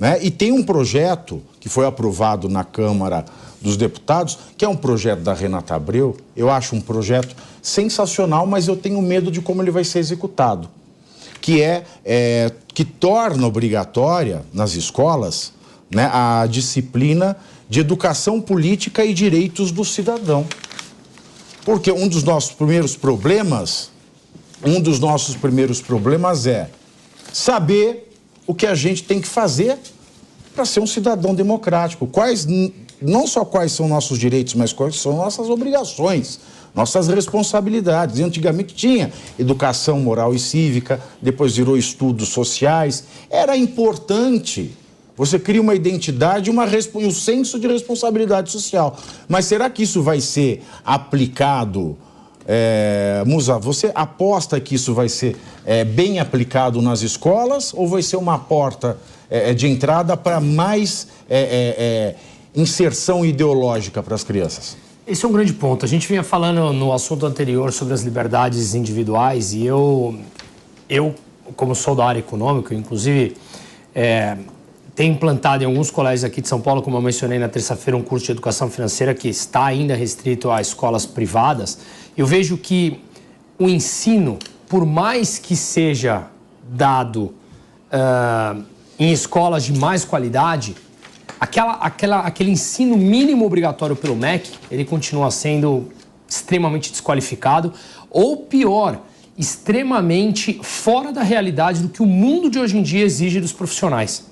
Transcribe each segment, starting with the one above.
né? E tem um projeto que foi aprovado na Câmara dos Deputados, que é um projeto da Renata Abreu. Eu acho um projeto sensacional, mas eu tenho medo de como ele vai ser executado. Que torna obrigatória nas escolas, né, a disciplina de educação política e direitos do cidadão. Porque um dos nossos primeiros problemas é saber o que a gente tem que fazer para ser um cidadão democrático. Não só quais são nossos direitos, mas quais são nossas obrigações, nossas responsabilidades. E antigamente tinha educação moral e cívica, depois virou estudos sociais. Era importante. Você cria uma identidade e um senso de responsabilidade social. Mas será que isso vai ser aplicado? Musa, você aposta que isso vai ser bem aplicado nas escolas ou vai ser uma porta de entrada para mais inserção ideológica para as crianças? Esse é um grande ponto. A gente vinha falando no assunto anterior sobre as liberdades individuais e eu como sou da área econômica, inclusive tenho implantado em alguns colégios aqui de São Paulo, como eu mencionei na terça-feira, um curso de educação financeira que está ainda restrito a escolas privadas. Eu vejo que o ensino, por mais que seja dado em escolas de mais qualidade, aquele ensino mínimo obrigatório pelo MEC, ele continua sendo extremamente desqualificado, ou pior, extremamente fora da realidade do que o mundo de hoje em dia exige dos profissionais.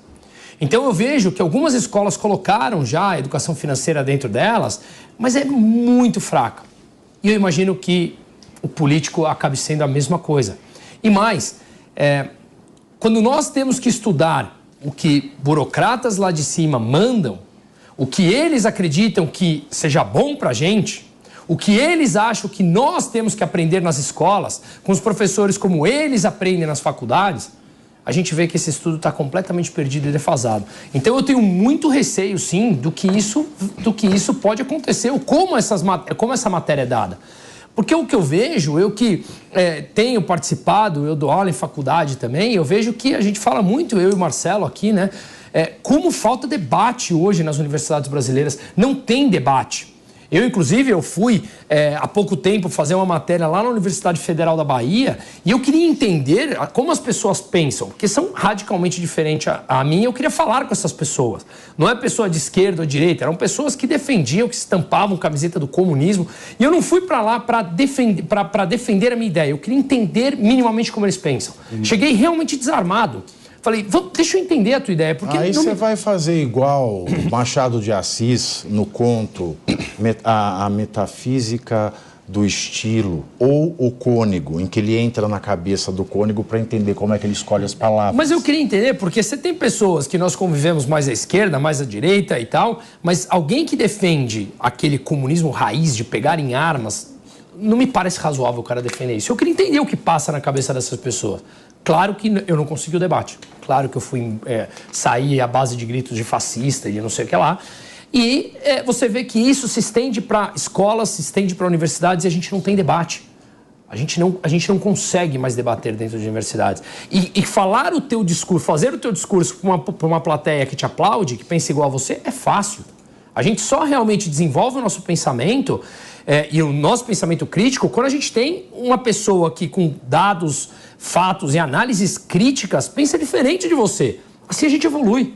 Então eu vejo que algumas escolas colocaram já a educação financeira dentro delas, mas é muito fraca. E eu imagino que o político acabe sendo a mesma coisa. E mais, quando nós temos que estudar o que burocratas lá de cima mandam, o que eles acreditam que seja bom para a gente, o que eles acham que nós temos que aprender nas escolas, com os professores como eles aprendem nas faculdades, a gente vê que esse estudo está completamente perdido e defasado. Então eu tenho muito receio, sim, do que isso pode acontecer, ou como essa matéria é dada. Porque o que eu vejo, eu que tenho participado, eu dou aula em faculdade também, eu vejo que a gente fala muito, eu e o Marcelo aqui, né? Como falta debate hoje nas universidades brasileiras. Não tem debate. Inclusive, eu fui há pouco tempo fazer uma matéria lá na Universidade Federal da Bahia e eu queria entender como as pessoas pensam, porque são radicalmente diferentes a mim. Eu queria falar com essas pessoas. Não é pessoa de esquerda ou direita, eram pessoas que defendiam, que estampavam camiseta do comunismo. E eu não fui para lá para defender a minha ideia. Eu queria entender minimamente como eles pensam. Cheguei realmente desarmado. Falei, deixa eu entender a tua ideia. Porque aí você vai fazer igual Machado de Assis no conto a metafísica do estilo, ou o cônego, em que ele entra na cabeça do cônego para entender como é que ele escolhe as palavras. Mas eu queria entender, porque você tem pessoas que nós convivemos mais à esquerda, mais à direita e tal, mas alguém que defende aquele comunismo raiz de pegar em armas, não me parece razoável o cara defender isso. Eu queria entender o que passa na cabeça dessas pessoas. Claro que eu não consegui o debate. Claro que eu fui sair à base de gritos de fascista e de não sei o que lá. E você vê que isso se estende para escolas, se estende para universidades e a gente não tem debate. A gente não consegue mais debater dentro de universidades. E falar o teu discurso, fazer o teu discurso para uma plateia que te aplaude, que pensa igual a você, é fácil. A gente só realmente desenvolve o nosso pensamento e o nosso pensamento crítico quando a gente tem uma pessoa que com dados, fatos e análises críticas pensa diferente de você. Assim a gente evolui.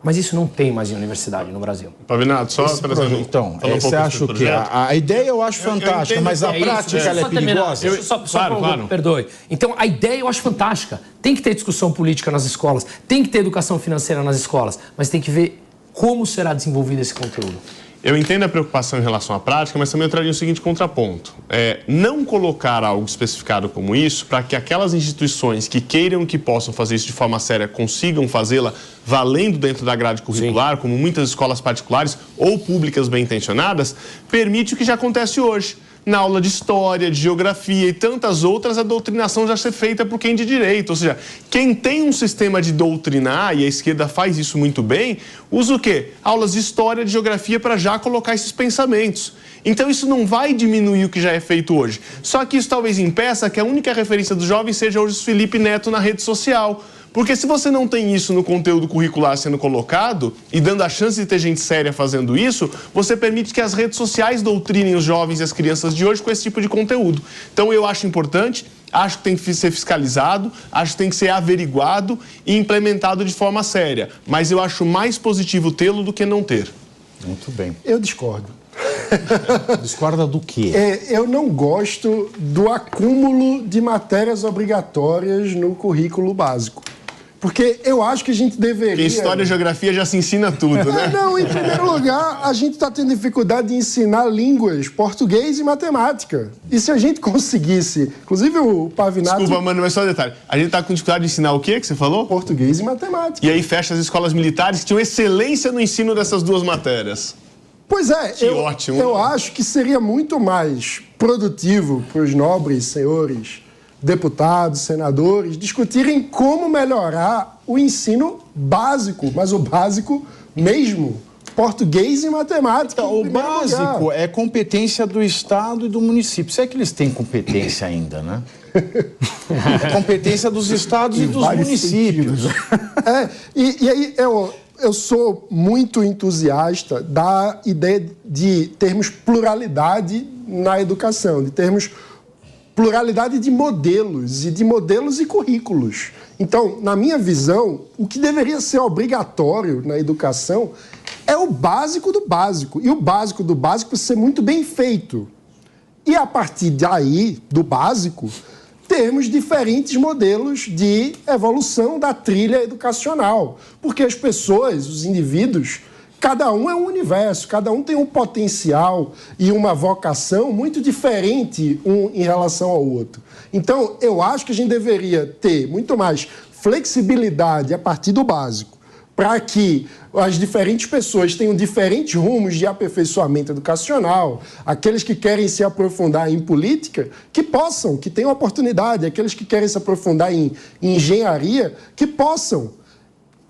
Mas isso não tem mais em universidade no Brasil. Pavinato, só para exemplo. Então, você acha que a ideia eu acho fantástica, mas a prática ela é perigosa? Claro. Perdoe. Então, a ideia eu acho fantástica. Tem que ter discussão política nas escolas, tem que ter educação financeira nas escolas, mas tem que ver como será desenvolvido esse conteúdo. Eu entendo a preocupação em relação à prática, mas também eu traria o seguinte contraponto. Não colocar algo especificado como isso para que aquelas instituições que queiram que possam fazer isso de forma séria consigam fazê-la valendo dentro da grade curricular, como muitas escolas particulares ou públicas bem intencionadas, permite o que já acontece hoje. Na aula de história, de geografia e tantas outras, a doutrinação já ser feita por quem de direito. Ou seja, quem tem um sistema de doutrinar, e a esquerda faz isso muito bem, usa o quê? Aulas de história, de geografia para já colocar esses pensamentos. Então isso não vai diminuir o que já é feito hoje. Só que isso talvez impeça que a única referência dos jovens seja hoje o Felipe Neto na rede social. Porque se você não tem isso no conteúdo curricular sendo colocado e dando a chance de ter gente séria fazendo isso, você permite que as redes sociais doutrinem os jovens e as crianças de hoje com esse tipo de conteúdo. Então eu acho importante, acho que tem que ser fiscalizado, acho que tem que ser averiguado e implementado de forma séria. Mas eu acho mais positivo tê-lo do que não ter. Muito bem. Eu discordo. Discorda do quê? Eu não gosto do acúmulo de matérias obrigatórias no currículo básico. Porque eu acho que a gente deveria... Porque história e geografia já se ensina tudo, né? Não, em primeiro lugar, a gente está tendo dificuldade de ensinar línguas, português e matemática. E se a gente conseguisse... Inclusive o Pavinato... Desculpa, mano, mas só um detalhe. A gente está com dificuldade de ensinar o quê que você falou? Português e matemática. E aí fecha as escolas militares que tinham excelência no ensino dessas duas matérias. Pois é, ótimo. Eu acho que seria muito mais produtivo para os nobres senhores deputados, senadores, discutirem como melhorar o ensino básico, mas o básico mesmo, português e matemática. Então, o básico é competência do Estado e do município. Se é que eles têm competência ainda, né? É competência dos estados e dos municípios. E aí eu sou muito entusiasta da ideia de termos pluralidade na educação, de termos pluralidade de modelos e currículos. Então, na minha visão, o que deveria ser obrigatório na educação é o básico do básico. E o básico do básico precisa ser muito bem feito. E a partir daí, do básico, temos diferentes modelos de evolução da trilha educacional. Porque as pessoas, os indivíduos, cada um é um universo, cada um tem um potencial e uma vocação muito diferente um em relação ao outro. Então, eu acho que a gente deveria ter muito mais flexibilidade a partir do básico, para que as diferentes pessoas tenham diferentes rumos de aperfeiçoamento educacional, aqueles que querem se aprofundar em política, que possam, que tenham oportunidade, aqueles que querem se aprofundar em engenharia, que possam.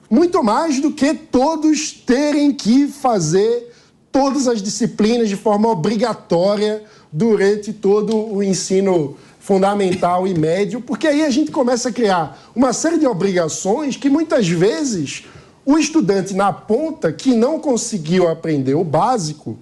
Muito mais do que todos terem que fazer todas as disciplinas de forma obrigatória durante todo o ensino fundamental e médio, porque aí a gente começa a criar uma série de obrigações que muitas vezes o estudante na ponta que não conseguiu aprender o básico,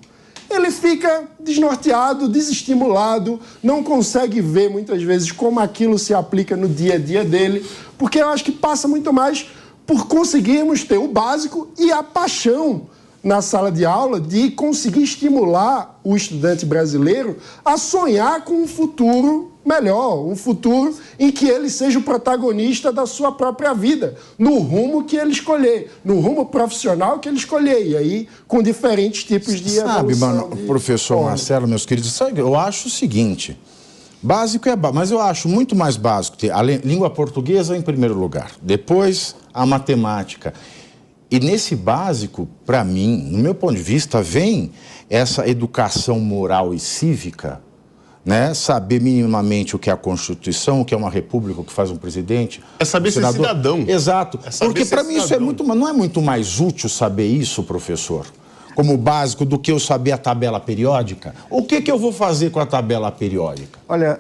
ele fica desnorteado, desestimulado, não consegue ver muitas vezes como aquilo se aplica no dia a dia dele, porque eu acho que passa muito mais por conseguirmos ter o básico e a paixão na sala de aula de conseguir estimular o estudante brasileiro a sonhar com um futuro melhor, um futuro em que ele seja o protagonista da sua própria vida, no rumo que ele escolher, no rumo profissional que ele escolher, e aí com diferentes tipos de Sabe, mano, professor Marcelo, meus queridos, sabe, eu acho o seguinte, básico é básico, mas eu acho muito mais básico ter a língua portuguesa em primeiro lugar, depois a matemática. E nesse básico, para mim, no meu ponto de vista, vem essa educação moral e cívica, né? Saber minimamente o que é a Constituição, o que é uma república, o que faz um presidente. É saber ser cidadão. Exato. Porque para mim isso é não é muito mais útil saber isso, professor, como básico, do que eu saber a tabela periódica. O que eu vou fazer com a tabela periódica? Olha,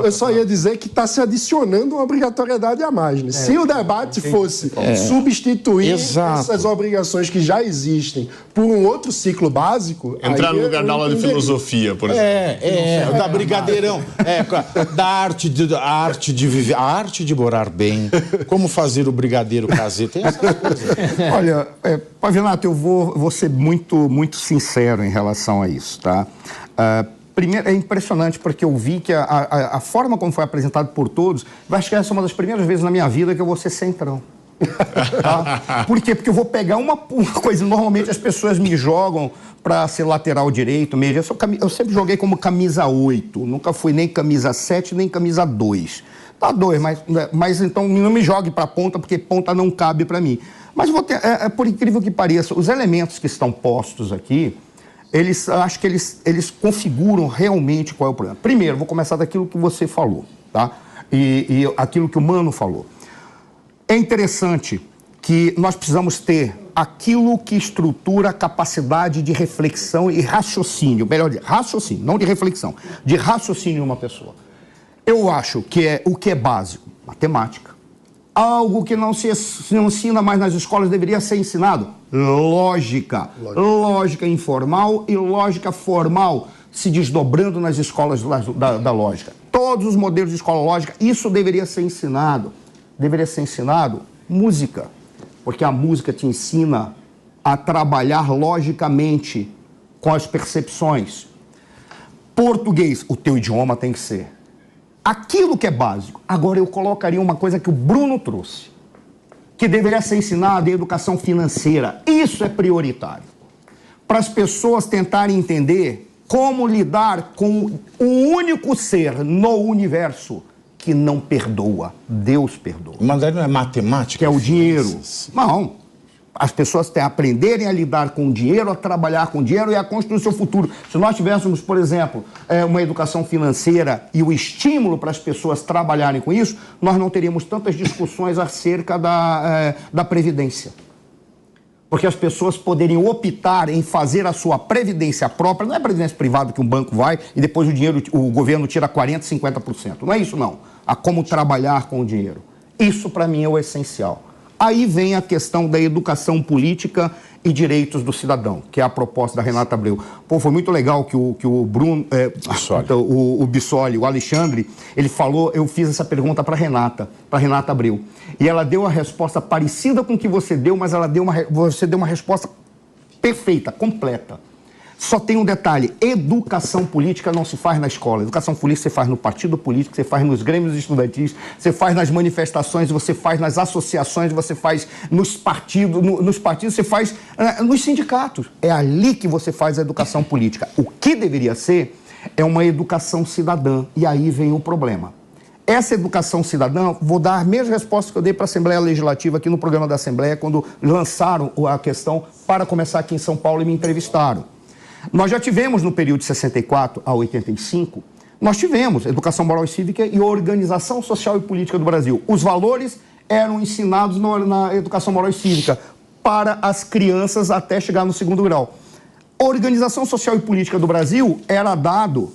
eu só ia dizer que está se adicionando uma obrigatoriedade a mais. Né? Se o debate fosse substituir essas obrigações que já existem por um outro ciclo básico... Entrar no lugar da aula de filosofia, por exemplo. Da brigadeirão, da arte de viver, a arte de morar bem, como fazer o brigadeiro caseiro, tem essas coisas. Olha, Pavinato, eu vou ser muito, muito sincero em relação a isso, tá? Primeiro, é impressionante porque eu vi que a forma como foi apresentado por todos, eu acho que essa é uma das primeiras vezes na minha vida que eu vou ser centrão. Tá? Por quê? Porque eu vou pegar uma coisa, normalmente as pessoas me jogam para ser lateral direito, meio. Eu sempre joguei como camisa 8, nunca fui nem camisa 7, nem camisa 2. Tá 2, mas então não me jogue para ponta, porque ponta não cabe para mim. Mas por incrível que pareça, os elementos que estão postos aqui, acho que eles configuram realmente qual é o problema. Primeiro, vou começar daquilo que você falou, tá? E aquilo que o Mano falou. É interessante que nós precisamos ter aquilo que estrutura a capacidade de reflexão e raciocínio, melhor dizer, raciocínio, não de reflexão, de raciocínio em uma pessoa. Eu acho que o que é básico, matemática, Algo que não se ensina mais nas escolas deveria ser ensinado. Lógica. Lógica informal e lógica formal se desdobrando nas escolas da lógica. Todos os modelos de escola lógica, isso deveria ser ensinado. Deveria ser ensinado música, porque a música te ensina a trabalhar logicamente com as percepções. Português, o teu idioma tem que ser aquilo que é básico. Agora eu colocaria uma coisa que o Bruno trouxe, que deveria ser ensinada em educação financeira. Isso é prioritário. Para as pessoas tentarem entender como lidar com o único ser no universo que não perdoa. Deus perdoa. Mas aí não é matemática? Que é o dinheiro. Não. As pessoas têm que aprenderem a lidar com o dinheiro, a trabalhar com o dinheiro e a construir o seu futuro. Se nós tivéssemos, por exemplo, uma educação financeira e o estímulo para as pessoas trabalharem com isso, nós não teríamos tantas discussões acerca da previdência. Porque as pessoas poderiam optar em fazer a sua previdência própria, não é previdência privada que um banco vai e depois o governo tira 40%, 50%. Não é isso, não. A como trabalhar com o dinheiro. Isso, para mim, é o essencial. Aí vem a questão da educação política e direitos do cidadão, que é a proposta da Renata Abreu. Pô, foi muito legal que o Bruno, o Bissoli, o Alexandre, ele falou, eu fiz essa pergunta para Renata Abreu. E ela deu a resposta parecida com o que você deu, mas você deu uma resposta perfeita, completa. Só tem um detalhe, educação política não se faz na escola. Educação política você faz no partido político, você faz nos grêmios estudantis, você faz nas manifestações, você faz nas associações, você faz nos partidos, você faz nos sindicatos. É ali que você faz a educação política. O que deveria ser é uma educação cidadã. E aí vem o problema. Essa educação cidadã, vou dar as mesmas respostas que eu dei para a Assembleia Legislativa aqui no programa da Assembleia, quando lançaram a questão para começar aqui em São Paulo e me entrevistaram. Nós já tivemos no período de 64 a 85, nós tivemos educação moral e cívica e organização social e política do Brasil. Os valores eram ensinados na educação moral e cívica para as crianças até chegar no 2º grau. A organização social e política do Brasil era dado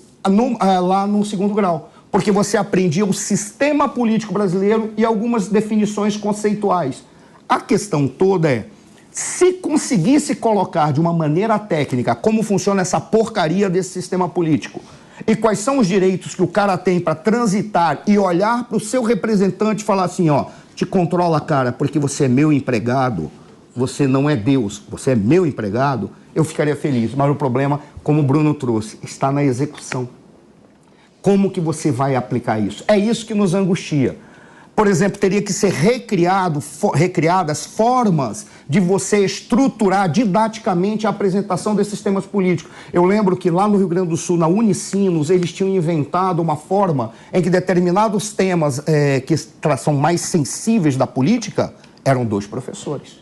lá no 2º grau, porque você aprendia o sistema político brasileiro e algumas definições conceituais. A questão toda é, se conseguisse colocar de uma maneira técnica como funciona essa porcaria desse sistema político e quais são os direitos que o cara tem para transitar e olhar para o seu representante e falar assim, ó, te controla, cara, porque você é meu empregado, você não é Deus, você é meu empregado, eu ficaria feliz. Mas o problema, como o Bruno trouxe, está na execução. Como que você vai aplicar isso? É isso que nos angustia. Por exemplo, teria que ser recriadas formas de você estruturar didaticamente a apresentação desses sistemas políticos. Eu lembro que lá no Rio Grande do Sul, na Unicinos, eles tinham inventado uma forma em que determinados temas que são mais sensíveis da política eram 2 professores.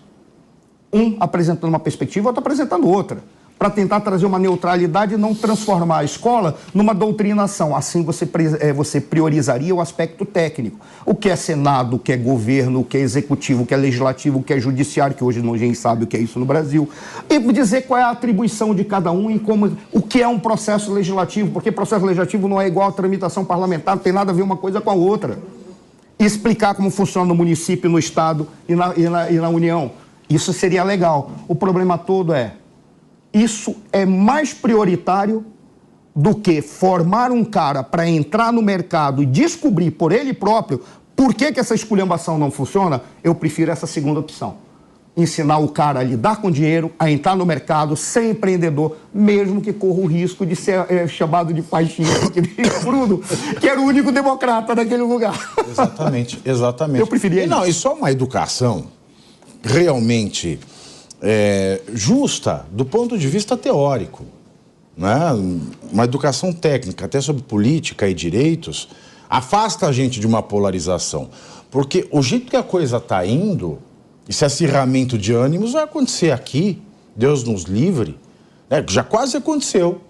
Um apresentando uma perspectiva, outro apresentando outra, para tentar trazer uma neutralidade e não transformar a escola numa doutrinação. Assim você priorizaria o aspecto técnico. O que é Senado, o que é governo, o que é executivo, o que é legislativo, o que é judiciário, que hoje ninguém sabe o que é isso no Brasil. E dizer qual é a atribuição de cada um e o que é um processo legislativo, porque processo legislativo não é igual à tramitação parlamentar, não tem nada a ver uma coisa com a outra. E explicar como funciona no município, no Estado e na União. Isso seria legal. O problema todo isso é mais prioritário do que formar um cara para entrar no mercado e descobrir por ele próprio por que essa esculhambação não funciona. Eu prefiro essa segunda opção. Ensinar o cara a lidar com dinheiro, a entrar no mercado, ser empreendedor, mesmo que corra o risco de ser chamado de fascista, que Bruno, que era o único democrata naquele lugar. Exatamente. Eu preferia isso. Não, e só uma educação realmente justa do ponto de vista teórico, né? Uma educação técnica, até sobre política e direitos, afasta a gente de uma polarização. Porque o jeito que a coisa está indo, esse acirramento de ânimos vai acontecer aqui, Deus nos livre, né? Já quase aconteceu.